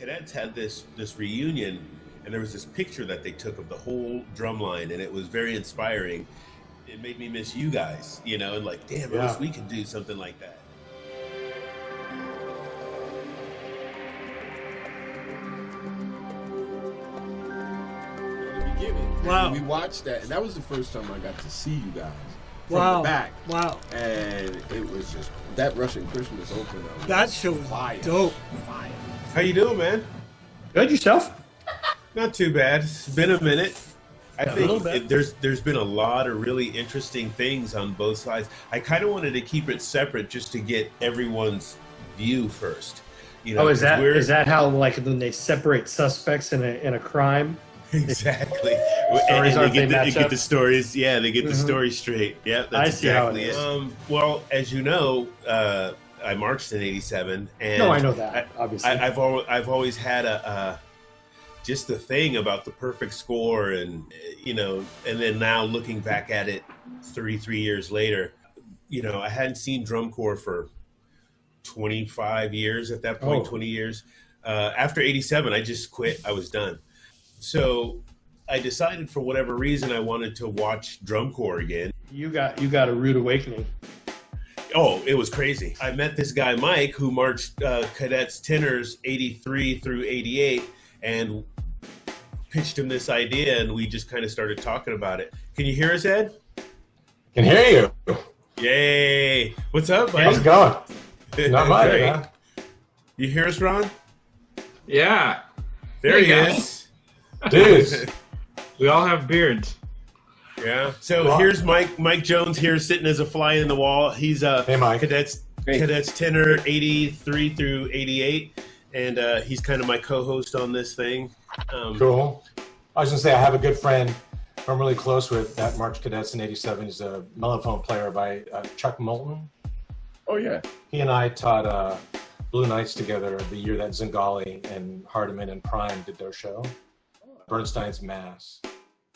cadets had this reunion, and there was this picture that they took of the whole drum line, and it was very inspiring. It made me miss you guys, and like, damn, I wish we could do something like that. Wow. We watched that, and that was the first time I got to see you guys from the back. Wow. And it was just, that Russian Christmas opener. That show was dope. Fire. How you doing, man? Good, yourself? Not too bad. It's been a minute. I think there's been a lot of really interesting things on both sides. I kind of wanted to keep it separate just to get everyone's view first. Is that how, like, when they separate suspects in a crime? Exactly. Stories and they get up? the stories. Yeah, they get the story straight. Yeah, that's exactly it. Well, as you know, I marched in '87, and no, I know that. Obviously, I've always had just the thing about the perfect score, and and then now looking back at it, 33 years later, I hadn't seen drum corps for 25 years at that point. 20 years after '87, I just quit. I was done. So I decided, for whatever reason, I wanted to watch drum corps again. You got a rude awakening. Oh, it was crazy. I met this guy, Mike, who marched cadets tenors 83 through 88, and pitched him this idea, and we just kind of started talking about it. Can you hear us, Ed? Can hear you. Yay. What's up, buddy? How's it going? Not much, man. You hear us, Ron? Yeah. There he is. Dudes. We all have beards. Yeah. So here's Mike Jones here, sitting as a fly in the wall. He's hey, Mike. cadets tenor 83 through 88, and he's kind of my co-host on this thing. Cool. I was gonna say, I have a good friend I'm really close with that marched cadets in '87. He's a mellophone player by Chuck Moulton. Oh yeah. He and I taught Blue Nights together the year that Zingali and Hardiman and Prime did their show, Bernstein's Mass.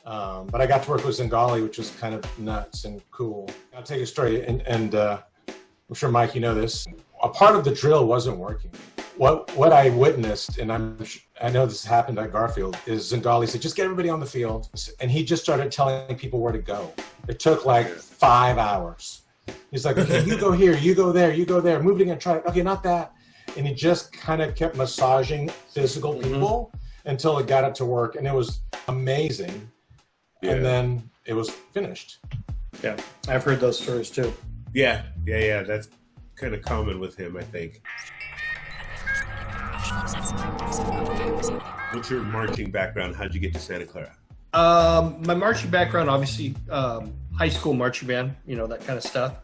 But I got to work with Zingali, which was kind of nuts and cool. I'll tell you a story, and I'm sure, Mike, you know this. A part of the drill wasn't working. What I witnessed, and I know this happened at Garfield, is Zingali said, just get everybody on the field. And he just started telling people where to go. It took like 5 hours. He's like, okay, you go here, you go there, you go there, move it again, try it. Okay, not that. And he just kind of kept massaging physical people until it got it to work. And it was amazing. Yeah. And then it was finished. Yeah, I've heard those stories too. Yeah. That's kind of common with him, I think. What's your marching background? How'd you get to Santa Clara? My marching background, obviously, high school marching band, that kind of stuff.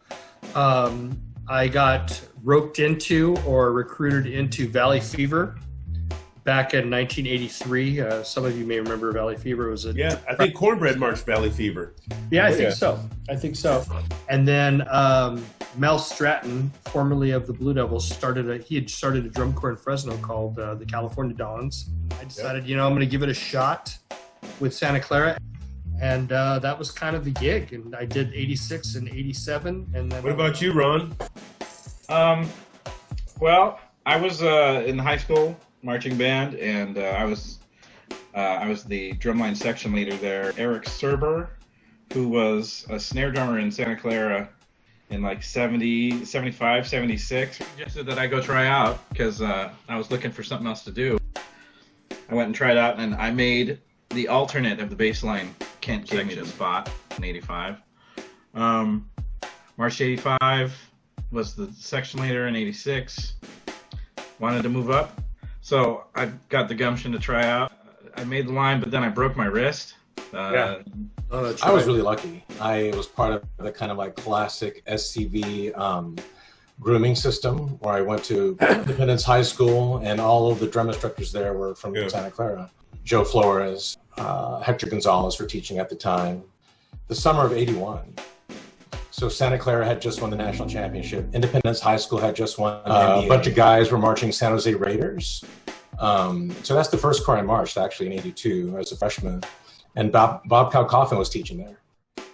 I got roped into or recruited into Valley Fever back in 1983. Some of you may remember Valley Fever. It was I think Cornbread marched Valley Fever. Yeah, I think so. And then Mel Stratton, formerly of the Blue Devils, started a drum corps in Fresno called the California Dons. I decided, I'm going to give it a shot with Santa Clara. And that was kind of the gig. And I did 86 and 87. And then what about you, Ron? Well, I was in high school marching band, and I was the drumline section leader there. Eric Serber, who was a snare drummer in Santa Clara in like 70, 75, 76, suggested that I go try out because I was looking for something else to do. I went and tried out, and I made the alternate of the bass line. Kent gave me the spot in 85. March 85, was the section leader in 86. Wanted to move up. So I got the gumption to try out. I made the line, but then I broke my wrist. I was really lucky. I was part of the kind of like classic SCV grooming system where I went to Independence High School, and all of the drum instructors there were from Santa Clara. Joe Flores, Hector Gonzalez were teaching at the time. The summer of 81. So Santa Clara had just won the national championship. Independence High School had just won. A bunch of guys were marching San Jose Raiders. So that's the first corps I marched, actually, in 82 as a freshman. And Bob Calcoffin was teaching there.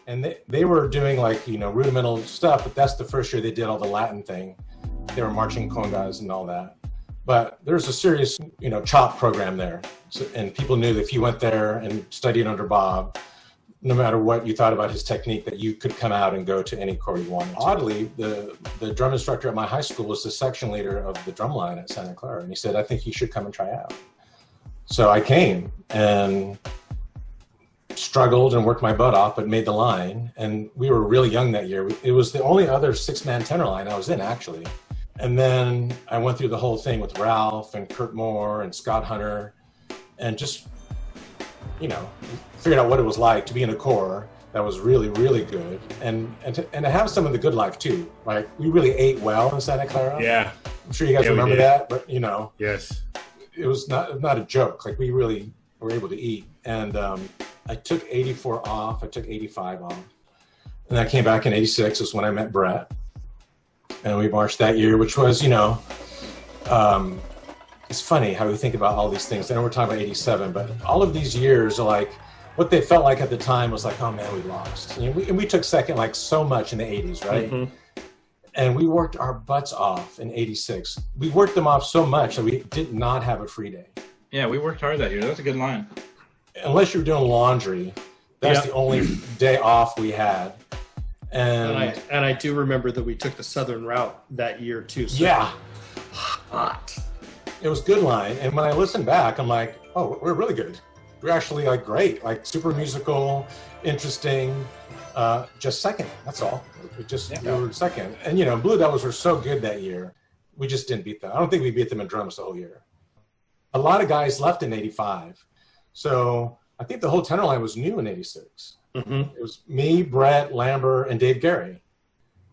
And they were doing like, rudimental stuff, but that's the first year they did all the Latin thing. They were marching congas and all that. But there's a serious, CHOP program there. So, and people knew that if you went there and studied under Bob, no matter what you thought about his technique, that you could come out and go to any corps you wanted. Oddly, the drum instructor at my high school was the section leader of the drum line at Santa Clara. And he said, I think you should come and try out. So I came and struggled and worked my butt off, but made the line. And we were really young that year. It was the only other 6-man tenor line I was in, actually. And then I went through the whole thing with Ralph and Kurt Moore and Scott Hunter, and just, figured out what it was like to be in a corps that was really, really good, and to have some of the good life too. Like, we really ate well in Santa Clara. Yeah, I'm sure you guys remember that, but yes, it was not a joke. Like, we really were able to eat. And I took 84 off. I took 85 off, and I came back in 86 is when I met Brett. And we marched that year, which was, it's funny how we think about all these things. I know we're talking about 87, but all of these years are like, what they felt like at the time was like, oh man, we lost. And we took second like so much in the 80s, right? Mm-hmm. And we worked our butts off in 86. We worked them off so much that we did not have a free day. Yeah, we worked hard that year. That's a good line. Unless you're doing laundry, that's the only day off we had. And I do remember that we took the southern route that year too. So yeah. Hot. It was good line. And when I listen back, I'm like, oh, we're really good. We're actually like great, like super musical, interesting, just second. That's all. We were second. And, Blue Devils were so good that year. We just didn't beat them. I don't think we beat them in drums the whole year. A lot of guys left in 85. So I think the whole tenor line was new in 86. Mm-hmm. It was me, Brett, Lambert, and Dave Gary.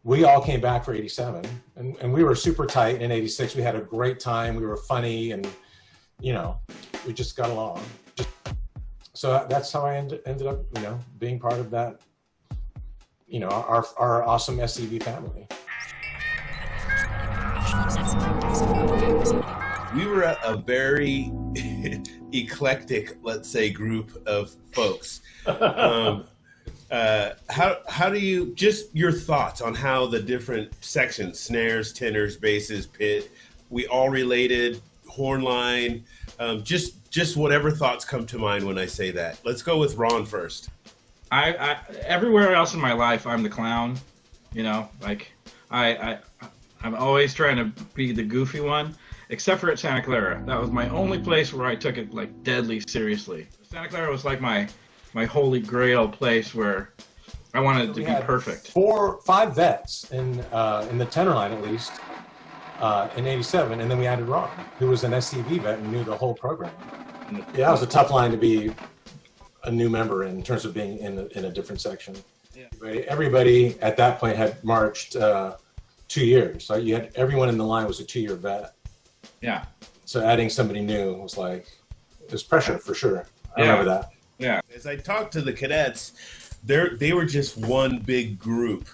We all came back for 87, and we were super tight in 86. We had a great time. We were funny, and, we just got along. So that's how I ended up, being part of that, our awesome SCV family. We were a very eclectic, let's say, group of folks. How do you, just your thoughts on how the different sections, snares, tenors, basses, pit, we all related, horn line, just whatever thoughts come to mind when I say that. Let's go with Ron first. I everywhere else in my life, I'm the clown, I'm always trying to be the goofy one, except for at Santa Clara. That was my only place where I took it like deadly seriously. Santa Clara was like my holy grail place where I wanted to be perfect. 5 vets in the tenor line, at least, in 87. And then we added Ron, who was an SCV vet and knew the whole program. Yeah, it was a tough line to be a new member in terms of being in a different section. Yeah. Everybody at that point had marched 2 years. So you had everyone in the line was a 2-year vet. Yeah. So adding somebody new was like, it was pressure for sure. I remember that. Yeah. As I talked to the cadets, they were just one big group,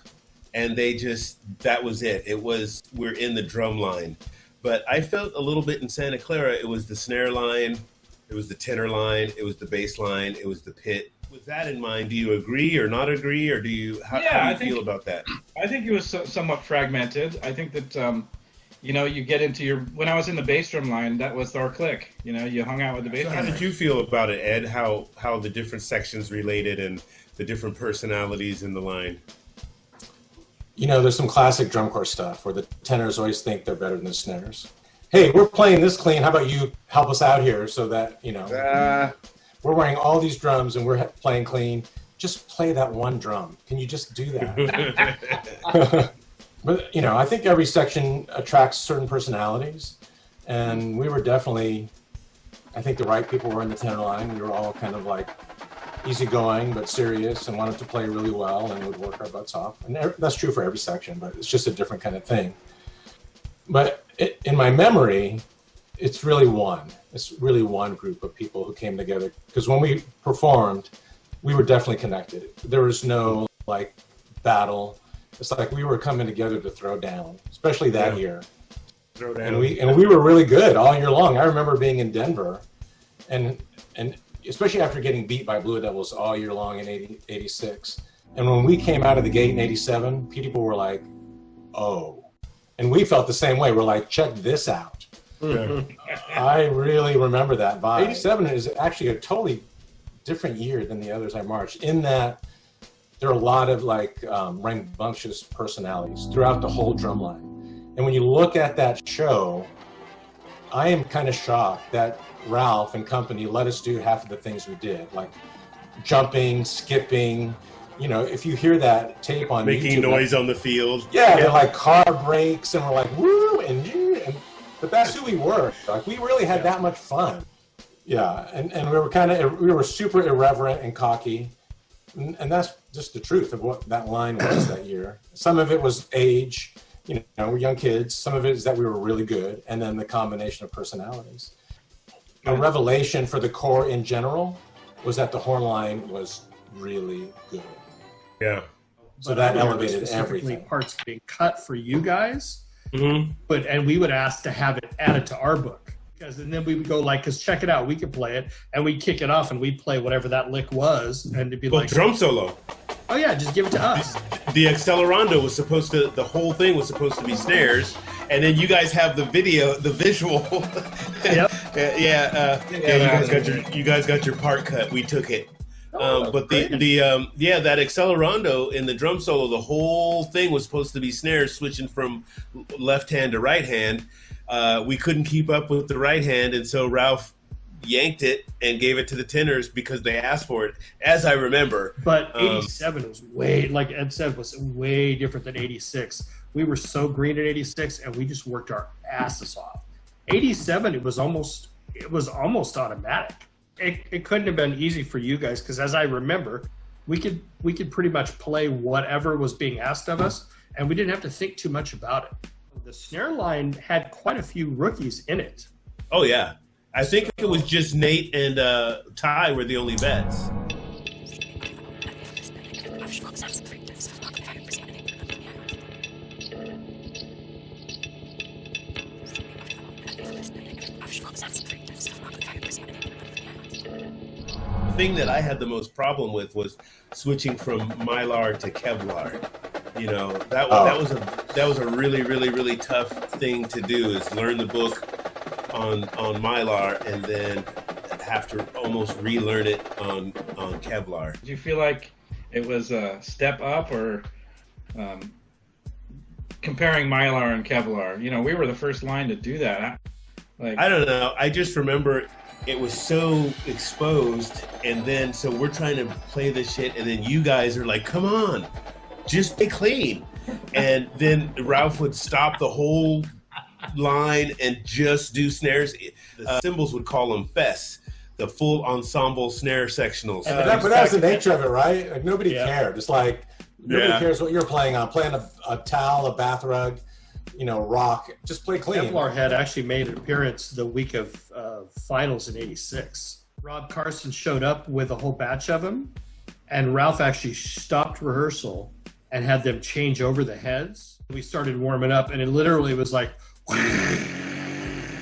and that was it. It was, we're in the drum line. But I felt a little bit in Santa Clara, it was the snare line, it was the tenor line, it was the bass line, it was the pit. With that in mind, do you agree or not agree, or how do you feel about that? I think it was somewhat fragmented. I think that, you get into when I was in the bass drum line, that was our clique. You hung out with the bass drum. How did you feel about it, Ed? How the different sections related and the different personalities in the line? There's some classic drum corps stuff where the tenors always think they're better than the snares. Hey, we're playing this clean. How about you help us out here so that, we're wearing all these drums and we're playing clean. Just play that one drum. Can you just do that? But, I think every section attracts certain personalities. And we were definitely, I think the right people were in the tenor line. We were all kind of like easygoing but serious and wanted to play really well and would work our butts off. And that's true for every section, but it's just a different kind of thing. But in my memory, it's really one group of people who came together. Because when we performed, we were definitely connected. There was no like battle. It's like we were coming together to throw down, especially that year. Throw down. And we were really good all year long. I remember being in Denver, and especially after getting beat by Blue Devils all year long in 86. And when we came out of the gate in 87, people were like, oh. And we felt the same way. We're like, check this out. I really remember that vibe. 87 is actually a totally different year than the others I marched, in that there are a lot of like rambunctious personalities throughout the whole drum line. And when you look at that show, I am kind of shocked that Ralph and company let us do half of the things we did, like jumping, skipping. You know, if you hear that tape on making YouTube, noise on the field. Yeah, they're like car brakes, and we're like, woo, and but that's who we were. Like, we really had that much fun. Yeah, and we were super irreverent and cocky, and that's just the truth of what that line was that year. Some of it was age, you know, we're young kids. Some of it is that we were really good, and then the combination of personalities. A revelation for the Corps in general was that the horn line was really good. Yeah. So that elevated everything. Parts being cut for you guys, and we would ask to have it added to our book, and then we would go like, because check it out, we could play it, and we'd kick it off, and we'd play whatever that lick was, and it'd be like drum solo. Oh yeah, just give it to us. The Accelerando was supposed to, the whole thing was supposed to be snares, and then you guys have the visual. Yep. You guys got your part cut. We took it. But that Accelerando in the drum solo, the whole thing was supposed to be snares, switching from left hand to right hand. We couldn't keep up with the right hand, and so Ralph yanked it and gave it to the tenors because they asked for it, as I remember. But 87 was way, like Ed said, was way different than 86. We were so green at 86, and we just worked our asses off. 87, it was almost automatic. It couldn't have been easy for you guys, because as I remember, we could pretty much play whatever was being asked of us, and we didn't have to think too much about it. The snare line had quite a few rookies in it. Oh yeah, I think it was just Nate and Ty were the only vets. The thing that I had the most problem with was switching from Mylar to Kevlar. You know, that was a really, really, really tough thing to do, is learn the book on Mylar and then have to almost relearn it on Kevlar. Did you feel like it was a step up, or comparing Mylar and Kevlar? You know, we were the first line to do that. I don't know. I just remember it was so exposed, and then so we're trying to play this shit, and then you guys are like, come on, just be clean. And then Ralph would stop the whole line and just do snares. The cymbals would call them fests, the full ensemble snare sectionals. But that's the nature of it, right? Like, nobody cared. It's like, nobody cares what you're playing on. Playing a towel, a bath rug, you know, rock. Just play clean. Kevlar had actually made an appearance the week of finals in 86. Rob Carson showed up with a whole batch of them, and Ralph actually stopped rehearsal and had them change over the heads. We started warming up, and it literally was like,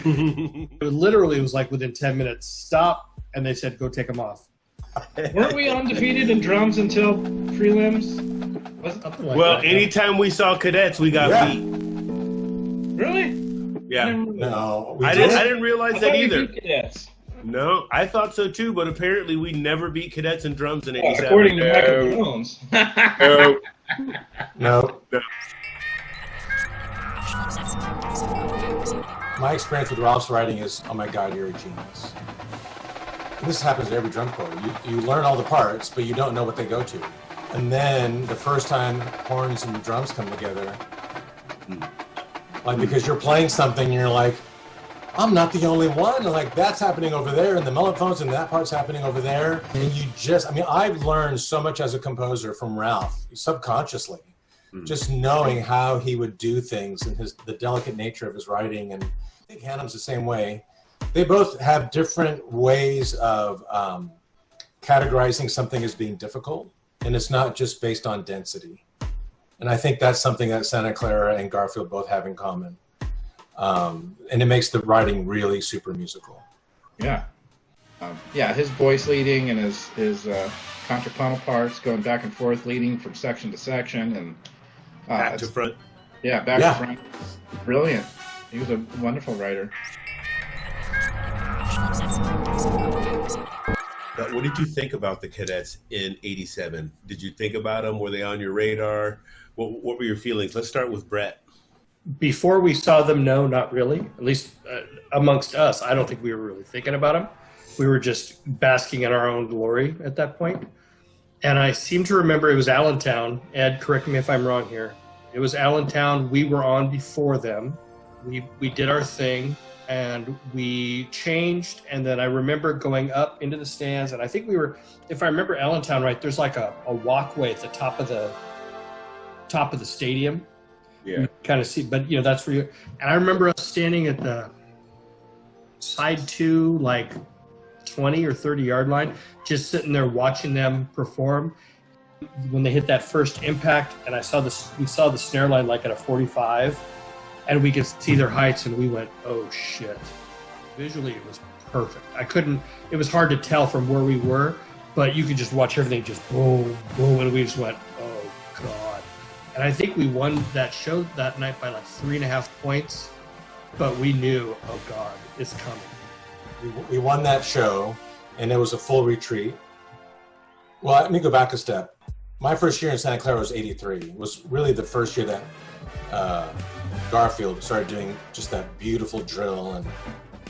it literally was like within 10 minutes, stop, and they said, go take them off. Weren't we undefeated in drums until prelims? Anytime we saw cadets, we got beat. Really? Yeah. No, I didn't realize that either. Cadets. No, I thought so too, but apparently we never beat cadets in drums in 87. According to Michael Jones. No. My experience with Ralph's writing is, oh my God, you're a genius. And this happens to every drum corps. You learn all the parts, but you don't know what they go to. And then the first time horns and drums come together, like, because you're playing something, and you're like, I'm not the only one. Like, that's happening over there, and the mellophones, and that part's happening over there. And I've learned so much as a composer from Ralph, subconsciously, just knowing how he would do things and the delicate nature of his writing. And I think Hannum's the same way. They both have different ways of categorizing something as being difficult, and it's not just based on density. And I think that's something that Santa Clara and Garfield both have in common. And it makes the writing really super musical. Yeah. His voice leading and his contrapuntal parts going back and forth, leading from section to section. And back to front. Yeah, back to front. Brilliant. He was a wonderful writer. But what did you think about the cadets in '87? Did you think about them? Were they on your radar? What were your feelings? Let's start with Brett. Before we saw them, no, not really. At least amongst us, I don't think we were really thinking about them. We were just basking in our own glory at that point. And I seem to remember it was Allentown. Ed, correct me if I'm wrong here. It was Allentown. We were on before them. We did our thing, and we changed. And then I remember going up into the stands, and I think we were, if I remember Allentown right, there's like a walkway at the top of the stadium. Yeah. You kind of see, but that's where you. And I remember us standing at the side 2, like 20 or 30 yard line, just sitting there watching them perform. When they hit that first impact, and we saw the snare line like at a 45, and we could see their heights, and we went, oh shit. Visually, it was perfect. It was hard to tell from where we were, but you could just watch everything just boom, boom, and we just went, oh God. And I think we won that show that night by like 3.5 points, but we knew, oh God, it's coming. We won that show, and it was a full retreat. Well, let me go back a step. My first year in Santa Clara was '83. It was really the first year that Garfield started doing just that beautiful drill. And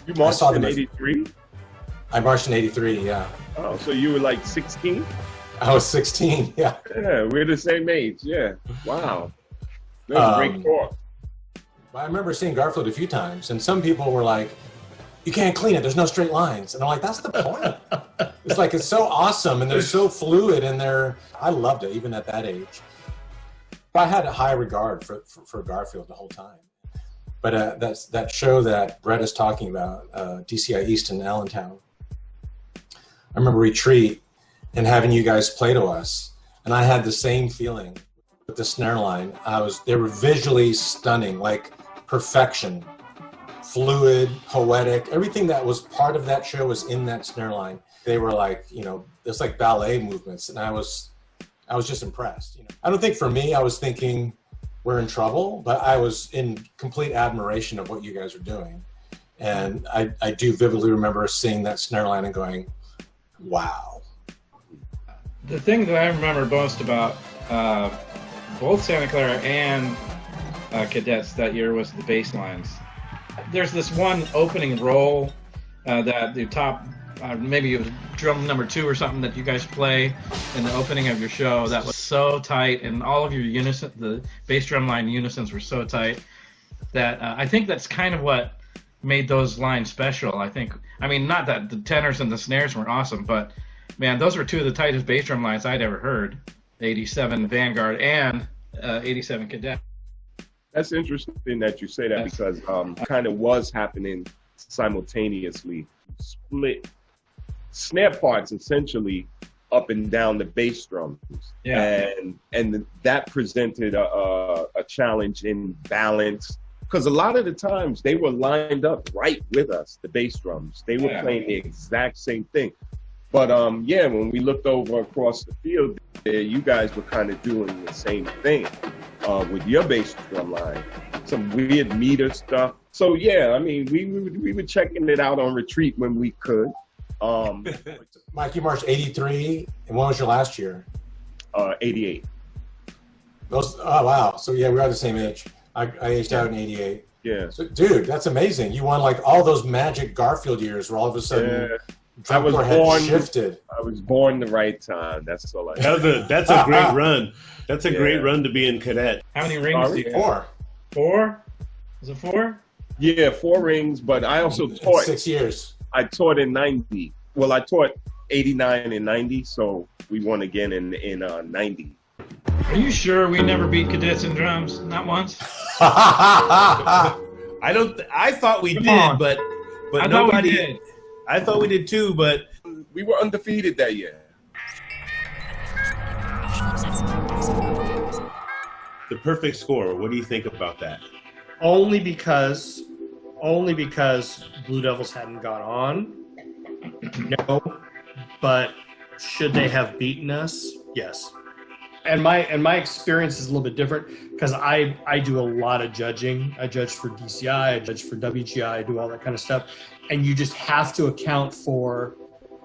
you marched in '83? I marched in '83, yeah. Oh, so you were like 16? I was 16, yeah. Yeah, we're the same age, yeah. Wow. That was a great talk. I remember seeing Garfield a few times, and some people were like, you can't clean it, there's no straight lines. And I'm like, that's the point. It's like, it's so awesome, and they're so fluid, and I loved it, even at that age. I had a high regard for Garfield the whole time. But that show that Brett is talking about, DCI East in Allentown, I remember retreat and having you guys play to us, and I had the same feeling with the snare line. They were visually stunning, like perfection. Fluid, poetic, everything that was part of that show was in that snare line. They were like, it's like ballet movements, and I was just impressed. I don't think for me, I was thinking we're in trouble, but I was in complete admiration of what you guys are doing. And I do vividly remember seeing that snare line and going, wow. The thing that I remember most about both Santa Clara and cadets that year was the bass lines. There's this one opening roll that the top, maybe it was drum number 2 or something that you guys play in the opening of your show that was so tight, and all of your unison, the bass drum line unisons were so tight that I think that's kind of what made those lines special. Not that the tenors and the snares weren't awesome, but man, those were 2 of the tightest bass drum lines I'd ever heard. 87 Vanguard and 87 Cadet. That's interesting that you say that, because kind of was happening simultaneously. Split snare parts essentially up and down the bass drums. Yeah. And that presented a challenge in balance, because a lot of the times they were lined up right with us, the bass drums. They were playing the exact same thing. But when we looked over across the field, you guys were kind of doing the same thing with your bass drum line, some weird meter stuff. So we were checking it out on retreat when we could. Mike, you marched '83, and when was your last year? '88. Oh wow! So we are the same age. I aged out in '88. Yeah. So, dude, that's amazing. You won like all those magic Garfield years, where all of a sudden. I was born. Shifted. I was born the right time. That's all I. That's a great run. That's a great run to be in cadet. How many rings do you have? 4. 4? Is it 4? Yeah, 4 rings. But I also taught 6 years. I taught in '90. Well, I taught '89 and '90, so we won again in '90. Are you sure we never beat cadets in drums? Not once. I thought we did, but nobody did. I thought we did too, but we were undefeated that year. The perfect score. What do you think about that? Only because Blue Devils hadn't gone on. No, but should they have beaten us? Yes. And my experience is a little bit different, because I do a lot of judging. I judge for DCI, I judge for WGI, I do all that kind of stuff. And you just have to account for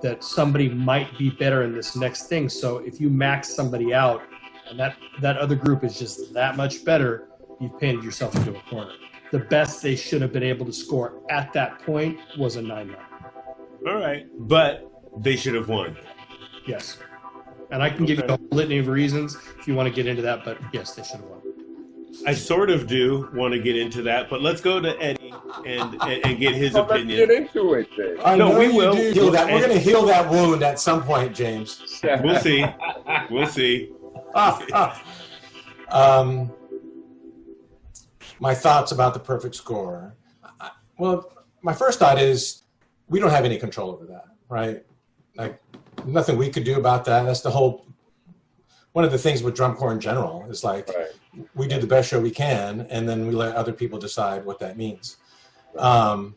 that somebody might be better in this next thing. So if you max somebody out and that other group is just that much better, you've painted yourself into a corner. The best they should have been able to score at that point was a 9-9. All right, but they should have won. Yes. And I can give you a litany of reasons if you want to get into that, but yes, they should have won. I sort of do want to get into that, but let's go to Eddie and get his Let's opinion. get into it then. I No, know we you will. do heal that. We're going to heal that wound at some point, James. We'll see. We'll see. My thoughts about the perfect score. Well, my first thought is we don't have any control over that, right? Like nothing we could do about that. That's the whole. One of the things with drum corps in general is like we do the best show we can, and then we let other people decide what that means. I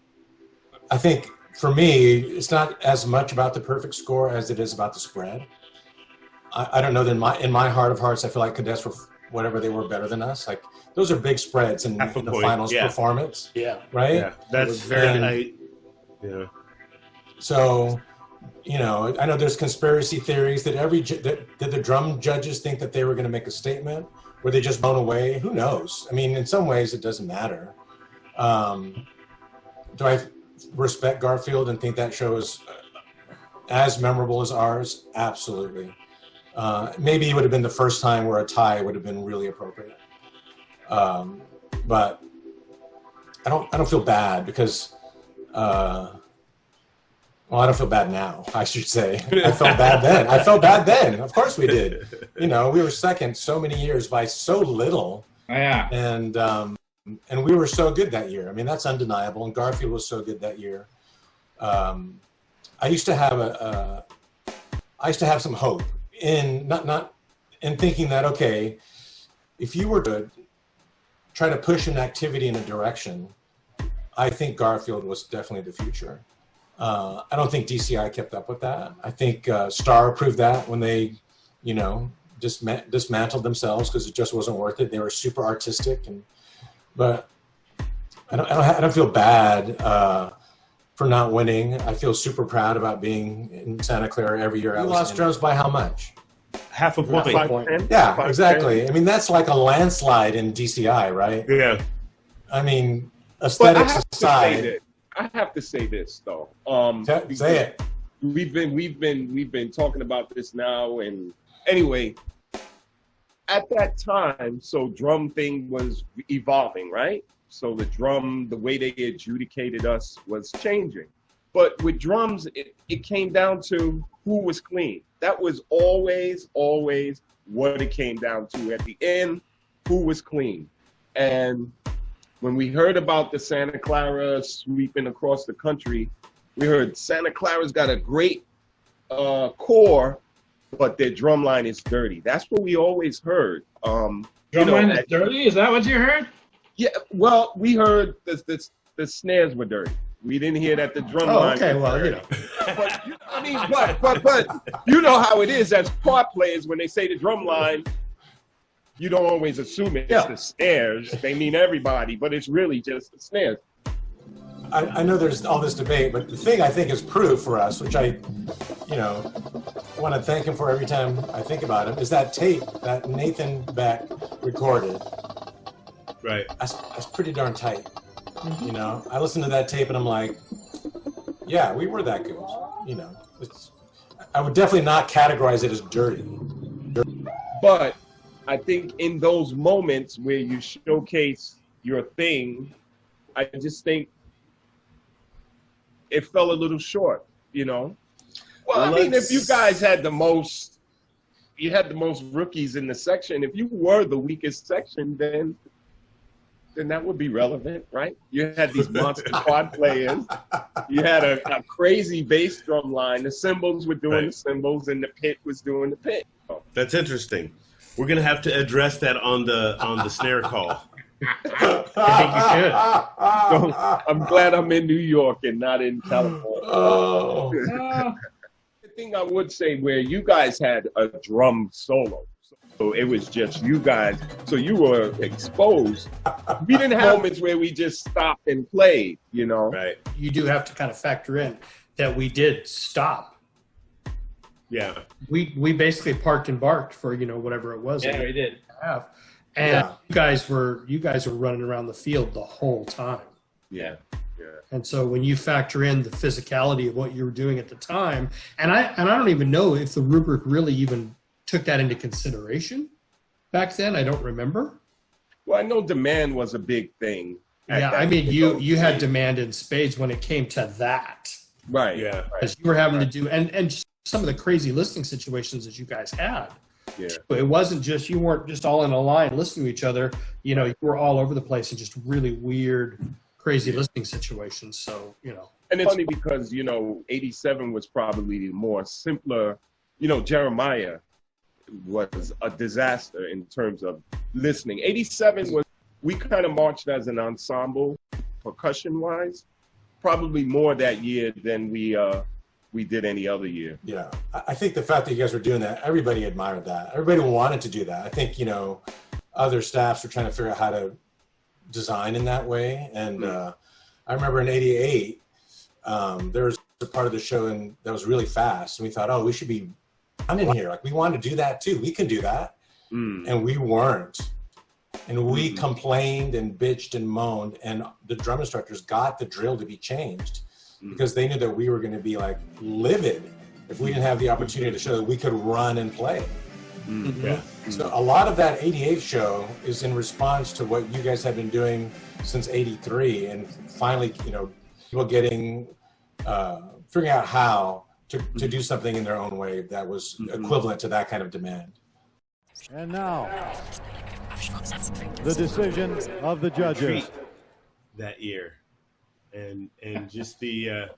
think for me, it's not as much about the perfect score as it is about the spread. I don't know that in my heart of hearts, I feel like cadets were whatever they were better than us. Like those are big spreads in the finals performance. Yeah. Right. Yeah, that's very. Yeah. So, you know, I know there's conspiracy theories that that the drum judges think that they were going to make a statement. Were they just blown away? Who knows? I mean, in some ways, it doesn't matter. Do I respect Garfield and think that show is as memorable as ours? Absolutely. Maybe it would have been the first time where a tie would have been really appropriate. But I don't feel bad because, well, I don't feel bad now, I should say. I felt bad then. I felt bad then. Of course we did. You know, we were second so many years by so little. Yeah. And we were so good that year. I mean, that's undeniable. And Garfield was so good that year. I used to have some hope in not in thinking that, okay, if you were to try to push an activity in a direction, I think Garfield was definitely the future. I don't think DCI kept up with that. I think Star proved that when they, you know, dismantled themselves because it just wasn't worth it. They were super artistic, but I don't feel bad for not winning. I feel super proud about being in Santa Clara every year. You lost drums by how much? Half a point. 5-10? Yeah, 5-10? exactly. I mean, that's like a landslide in DCI, right? Yeah. I mean, But aesthetics aside. I have to say this though. Say it. We've been talking about this now, and anyway, at that time, so drum thing was evolving, right? So the way they adjudicated us was changing. But with drums, it came down to who was clean. That was always what it came down to. At the end, who was clean. And when we heard about the Santa Clara sweeping across the country, we heard Santa Clara's got a great core, but their drum line is dirty. That's what we always heard. Drumline is dirty? Is that what you heard? Yeah, well, we heard the snares were dirty. We didn't hear that the drum line. Okay, was well, dirty. you know. But I mean, but you know how it is as part players when they say the drum line. You don't always assume it's the snares. They mean everybody, but it's really just the snares. I know there's all this debate, but the thing I think is proof for us, which I, you know, want to thank him for every time I think about him, is that tape that Nathan Beck recorded. Right. That's pretty darn tight. You know, I listened to that tape and I'm like, yeah, we were that good. You know, I would definitely not categorize it as dirty. But I think in those moments where you showcase your thing, I just think it fell a little short, you know? Well, I mean, if you guys had the most rookies in the section, if you were the weakest section, then that would be relevant, right? You had these monster quad players. You had a crazy bass drum line. The cymbals were doing the cymbals, and the pit was doing the pit. That's interesting. We're gonna have to address that on the snare call. I think you should. So I'm glad I'm in New York and not in California. Oh. The thing I would say where you guys had a drum solo. So it was just you guys. So you were exposed. We didn't have moments where we just stopped and played, you know? Right. You do have to kind of factor in that we did stop Yeah. We basically parked and barked for, you know, whatever it was. Yeah, we did. Have. And you guys were running around the field the whole time. Yeah. And so when you factor in the physicality of what you were doing at the time, and I don't even know if the rubric really even took that into consideration back then. I don't remember. Well, I know demand was a big thing. Yeah, I mean, you had demand in spades when it came to that. Right. Yeah. Because you were having to do, and some of the crazy listening situations that you guys had. Yeah. But it wasn't just, you weren't just all in a line listening to each other. You know, you were all over the place in just really weird, crazy listening situations. So, you know. And it's funny because, you know, 87 was probably the more simpler, you know, Jeremiah was a disaster in terms of listening. 87 was, we kind of marched as an ensemble, percussion-wise, probably more that year than we did any other year. Yeah, I think the fact that you guys were doing that, everybody admired that. Everybody wanted to do that. I think, you know, other staffs were trying to figure out how to design in that way. And I remember in 88, there was a part of the show that was really fast. And we thought, oh, we should be in here. Like, we wanted to do that too. We can do that. And we weren't. And we complained and bitched and moaned. And the drum instructors got the drill to be changed because they knew that we were going to be like livid if we didn't have the opportunity to show that we could run and play. Yeah. So a lot of that 88 show is in response to what you guys had been doing since 83, and finally, you know, people getting, figuring out how to do something in their own way that was equivalent to that kind of demand. And now, the decision of the judges. That year. And just the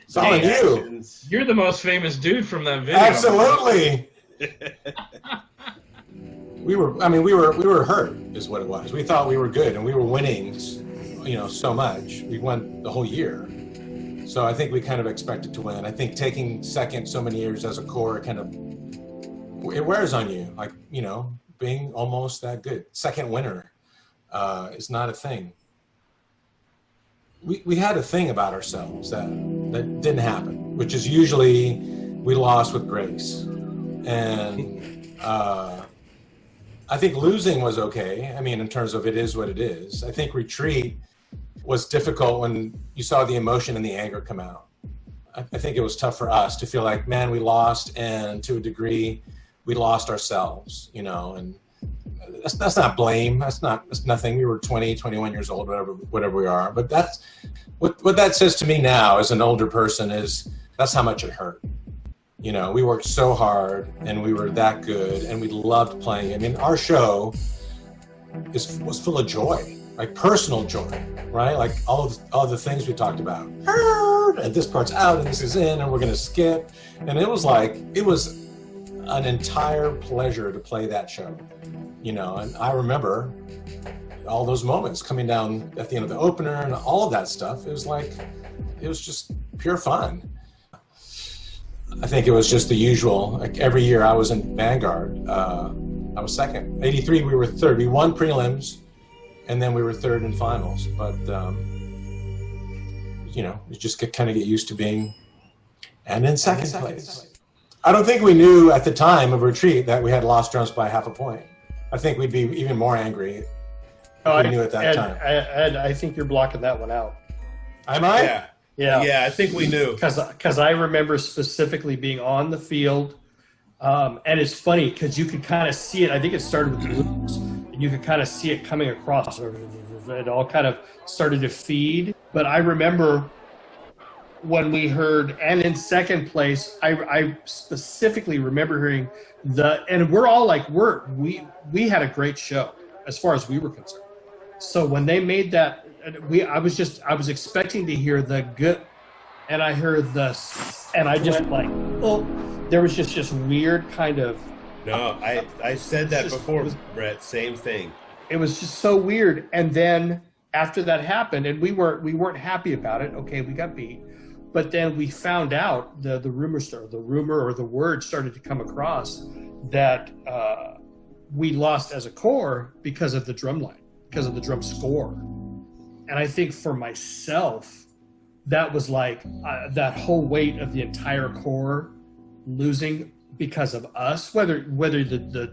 It's all on you. You're the most famous dude from that video. Absolutely. we were hurt is what it was. We thought we were good and we were winning, you know, so much. We won the whole year. So I think we kind of expected to win. I think taking second so many years as a core it wears on you. Like, you know, being almost that good. Second winner is not a thing. We had a thing about ourselves that didn't happen, which is usually we lost with grace. And I think losing was okay. I mean, in terms of it is what it is. I think retreat was difficult when you saw the emotion and the anger come out. I think it was tough for us to feel like, man, we lost, and to a degree, we lost ourselves, you know, and that's not blame. That's nothing. We were 20, 21 years old, whatever we are. But that's what that says to me now as an older person is that's how much it hurt. You know, we worked so hard and we were that good and we loved playing. I mean, our show was full of joy, like personal joy, right? Like all the things we talked about. And this part's out and this is in and we're going to skip. And it was an entire pleasure to play that show. You know, and I remember all those moments coming down at the end of the opener and all of that stuff. It was just pure fun. I think it was just the usual. Like every year I was in Vanguard. I was second. 83, we were third. We won prelims, and then we were third in finals. But, you know, you just kind of get used to being and in second place. I don't think we knew at the time of retreat that we had lost drums by half a point. I think we'd be even more angry if we knew at that time. Ed, I think you're blocking that one out. Am I? Yeah, I think we knew. Because I remember specifically being on the field, and it's funny because you could kind of see it. I think it started with the blues, and you could kind of see it coming across. It all kind of started to feed. But I remember when we heard, and in second place, I specifically remember hearing and we're all like, we had a great show as far as we were concerned. So when they made that, I was expecting to hear the good, and I heard the, and I just like, oh, there was just weird kind of. No, I said that before, Brett. Same thing. It was just so weird. And then after that happened, and we weren't happy about it. Okay, we got beat. But then we found out the rumor or the word started to come across that we lost as a core because of the drum line, because of the drum score. And I think for myself, that was like that whole weight of the entire core losing because of us, whether the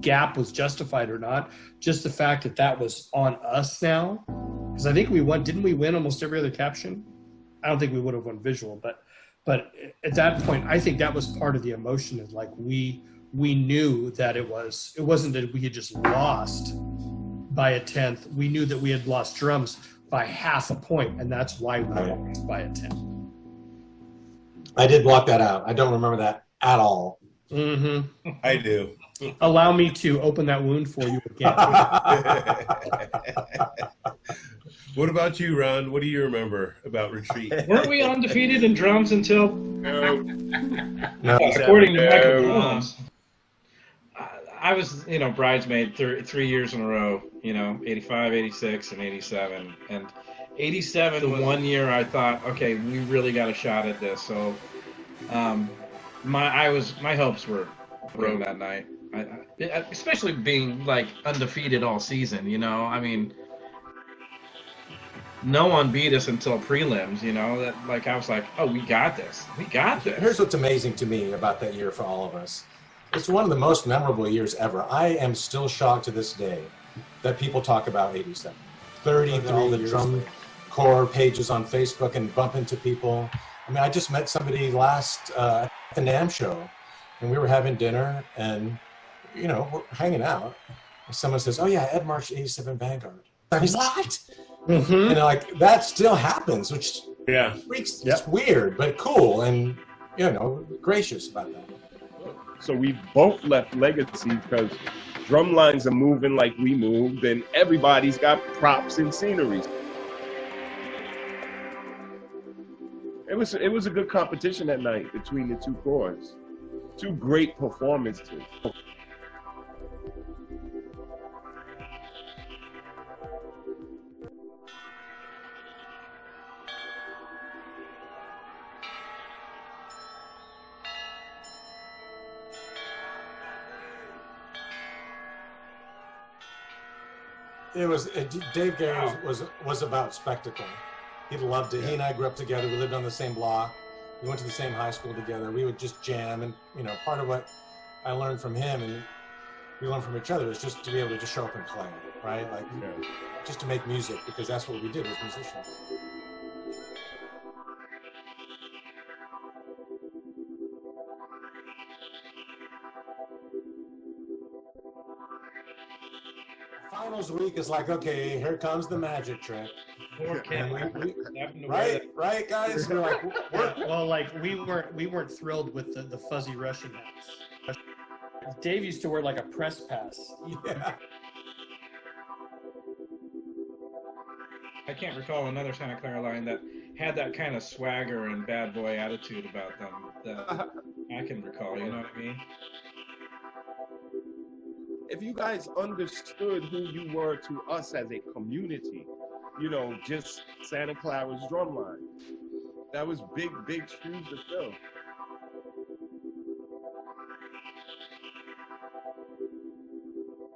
gap was justified or not, just the fact that that was on us now. Because I think didn't we win almost every other caption? I don't think we would have won visual, but at that point, I think that was part of the emotion. Is like we knew that it wasn't that we had just lost by a tenth. We knew that we had lost drums by half a point, and that's why we lost by a tenth. I did block that out. I don't remember that at all. Mm-hmm. I do. Allow me to open that wound for you again. What about you, Ron? What do you remember about Retreat? Weren't we undefeated in drums until? No. No. According to Michael Jones. I was, bridesmaid 3 years in a row, 85, 86, and 87. And 87 was 1 year I thought, okay, we really got a shot at this. So my hopes were broken that night. Especially being like undefeated all season, I mean, no one beat us until prelims, that like I was like, oh, we got this. Here's what's amazing to me about that year for all of us. It's one of the most memorable years ever. I am still shocked to this day that people talk about 87. 30 through all the drum corps pages on Facebook and bump into people. I mean, I just met somebody last at the NAMM show, and we were having dinner, and we're hanging out. And someone says, "Oh yeah, Ed marched 87 Vanguard." I was what? Mm-hmm. And like that still happens, which it's weird but cool, and gracious about that. So we both left legacy because drum lines are moving like we moved, and everybody's got props and sceneries. It was a good competition that night between the two corps. Two great performances. It was Dave Gary was about spectacle. He loved it. He and I grew up together. We lived on the same block. We went to the same high school together. We would just jam, and part of what I learned from him and we learned from each other is just to be able to just show up and play, right? Like just to make music, because that's what we did as musicians. Finals week is like, okay, here comes the magic trick. Right, guys. We're like, well, like we weren't thrilled with the fuzzy Russian hats. Dave used to wear like a press pass. Yeah. I can't recall another Santa Clara line that had that kind of swagger and bad boy attitude about them that I can recall. You know what I mean? If you guys understood who you were to us as a community, just Santa Clara's drumline, that was big shoes to fill.